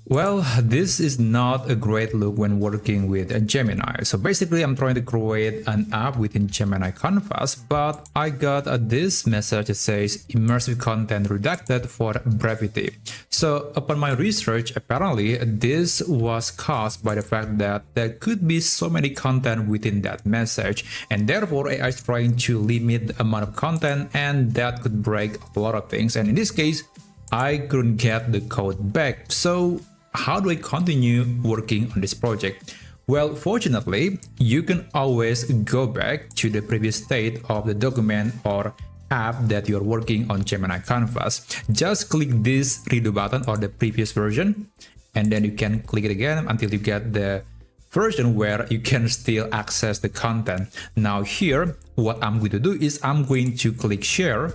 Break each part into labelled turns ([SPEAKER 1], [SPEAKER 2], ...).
[SPEAKER 1] Well, this is not a great look when working with a Gemini. So basically, I'm trying to create an app within Gemini Canvas, but I got this message that says Immersive Content Redacted for Brevity. So upon my research, apparently this was caused by the fact that there could be so many content within that message, and therefore AI is trying to limit the amount of content, and that could break a lot of things. And in this case, I couldn't get the code back. So how do I continue working on this project? Well, fortunately, you can always go back to the previous state of the document or app that you're working on Gemini Canvas. Just click this redo button or the previous version, and then you can click it again until you get the version where you can still access the content. Now here, what I'm going to do is I'm going to click share.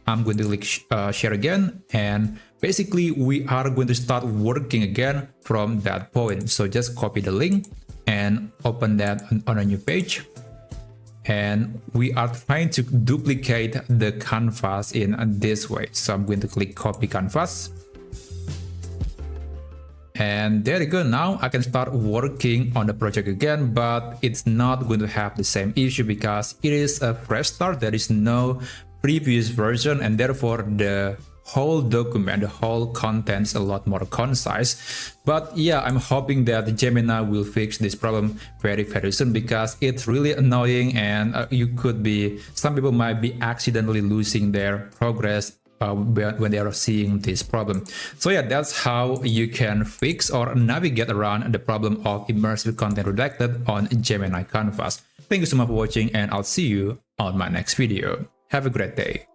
[SPEAKER 1] I'm going to click share again, and basically we are going to start working again from that point. So just copy the link and open that on a new page, and we are trying to duplicate the canvas in this way. So I'm going to click copy canvas, and there you go. Now I can start working on the project again, but it's not going to have the same issue because it is a fresh start. There is no previous version, and therefore the whole document, the whole content is a lot more concise. But yeah, I'm hoping that Gemini will fix this problem very soon, because it's really annoying, and some people might be accidentally losing their progress when they are seeing this problem. So yeah, that's how you can fix or navigate around the problem of immersive content redacted on Gemini Canvas. Thank you so much for watching, and I'll see you on my next video. Have a great day.